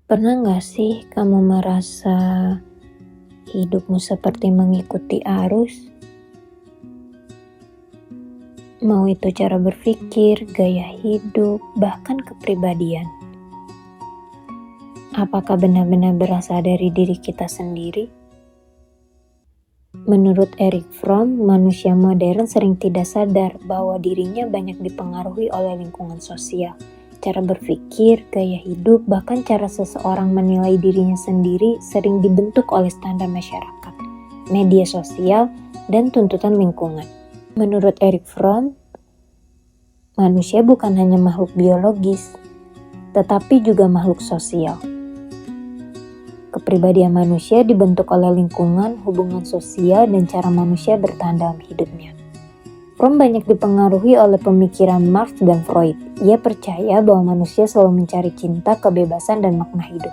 Pernah nggak sih kamu merasa hidupmu seperti mengikuti arus? Mau itu cara berpikir, gaya hidup, bahkan kepribadian. Apakah benar-benar berasal dari diri kita sendiri? Menurut Erich Fromm, manusia modern sering tidak sadar bahwa dirinya banyak dipengaruhi oleh lingkungan sosial. Cara berpikir, gaya hidup, bahkan cara seseorang menilai dirinya sendiri sering dibentuk oleh standar masyarakat, media sosial, dan tuntutan lingkungan. Menurut Erich Fromm, manusia bukan hanya makhluk biologis, tetapi juga makhluk sosial. Kepribadian manusia dibentuk oleh lingkungan, hubungan sosial, dan cara manusia bertahan dalam hidupnya. Fromm banyak dipengaruhi oleh pemikiran Marx dan Freud. Ia percaya bahwa manusia selalu mencari cinta, kebebasan, dan makna hidup.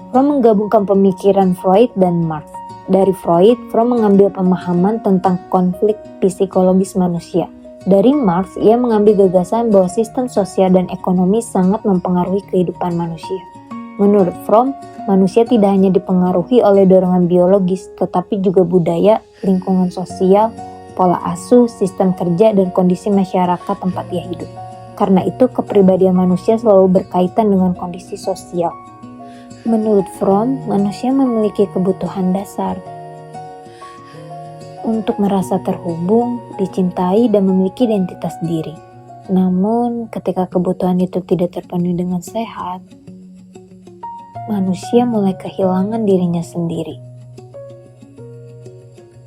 Fromm menggabungkan pemikiran Freud dan Marx. Dari Freud, Fromm mengambil pemahaman tentang konflik psikologis manusia. Dari Marx, ia mengambil gagasan bahwa sistem sosial dan ekonomi sangat mempengaruhi kehidupan manusia. Menurut Fromm, manusia tidak hanya dipengaruhi oleh dorongan biologis, tetapi juga budaya, lingkungan sosial, pola asuh, sistem kerja, dan kondisi masyarakat tempat ia hidup. Karena itu, kepribadian manusia selalu berkaitan dengan kondisi sosial. Menurut Fromm, manusia memiliki kebutuhan dasar untuk merasa terhubung, dicintai, dan memiliki identitas diri. Namun, ketika kebutuhan itu tidak terpenuhi dengan sehat, manusia mulai kehilangan dirinya sendiri.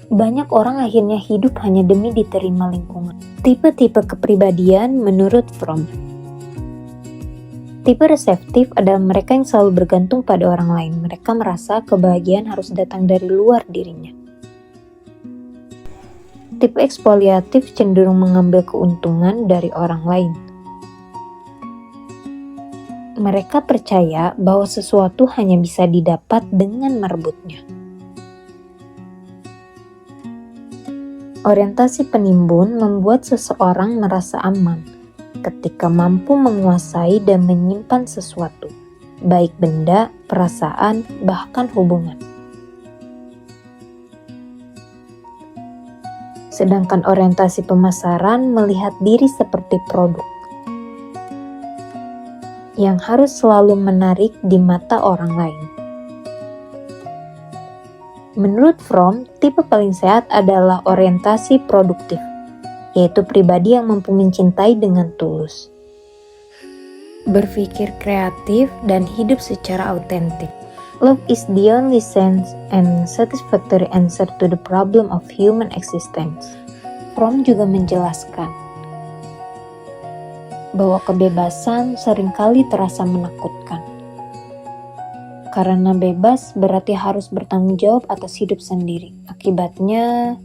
Banyak orang akhirnya hidup hanya demi diterima lingkungan. Tipe-tipe kepribadian menurut Fromm. Tipe reseptif adalah mereka yang selalu bergantung pada orang lain. Mereka merasa kebahagiaan harus datang dari luar dirinya. Tipe ekspoliatif cenderung mengambil keuntungan dari orang lain. Mereka percaya bahwa sesuatu hanya bisa didapat dengan merebutnya. Orientasi penimbun membuat seseorang merasa aman ketika mampu menguasai dan menyimpan sesuatu, baik benda, perasaan, bahkan hubungan. Sedangkan orientasi pemasaran melihat diri seperti produk yang harus selalu menarik di mata orang lain. Menurut Fromm, tipe paling sehat adalah orientasi produktif, yaitu pribadi yang mampu mencintai dengan tulus, berpikir kreatif, dan hidup secara autentik. Love is the only sense and satisfactory answer to the problem of human existence. Fromm juga menjelaskan bahwa kebebasan seringkali terasa menakutkan. Karena bebas berarti harus bertanggung jawab atas hidup sendiri. Akibatnya,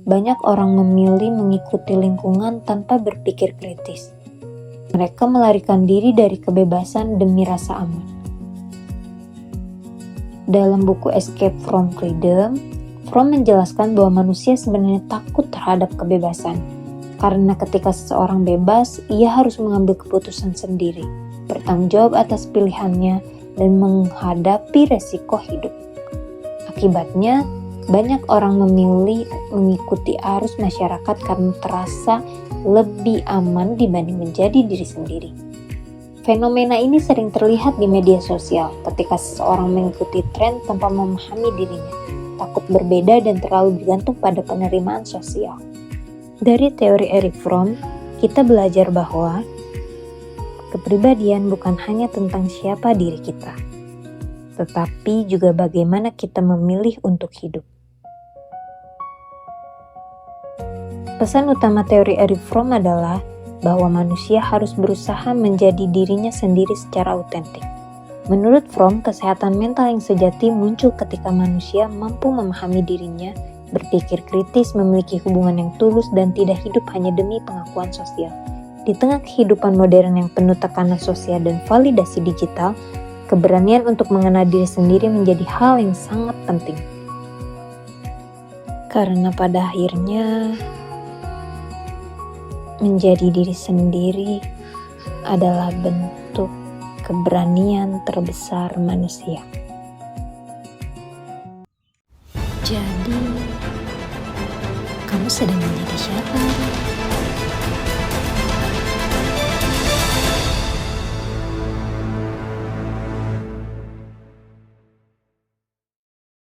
banyak orang memilih mengikuti lingkungan tanpa berpikir kritis. Mereka melarikan diri dari kebebasan demi rasa aman. Dalam buku Escape from Freedom, Fromm menjelaskan bahwa manusia sebenarnya takut terhadap kebebasan. Karena ketika seseorang bebas, ia harus mengambil keputusan sendiri, bertanggung jawab atas pilihannya, dan menghadapi resiko hidup. Akibatnya, banyak orang memilih mengikuti arus masyarakat karena terasa lebih aman dibanding menjadi diri sendiri. Fenomena ini sering terlihat di media sosial ketika seseorang mengikuti tren tanpa memahami dirinya, takut berbeda dan terlalu bergantung pada penerimaan sosial. Dari teori Erich Fromm, kita belajar bahwa kepribadian bukan hanya tentang siapa diri kita, tetapi juga bagaimana kita memilih untuk hidup. Pesan utama teori Erich Fromm adalah bahwa manusia harus berusaha menjadi dirinya sendiri secara autentik. Menurut Fromm, kesehatan mental yang sejati muncul ketika manusia mampu memahami dirinya, berpikir kritis, memiliki hubungan yang tulus, dan tidak hidup hanya demi pengakuan sosial. Di tengah kehidupan modern yang penuh tekanan sosial dan validasi digital, keberanian untuk mengenal diri sendiri menjadi hal yang sangat penting. Karena pada akhirnya, menjadi diri sendiri adalah bentuk keberanian terbesar manusia. Jadi, kamu sedang menjadi siapa?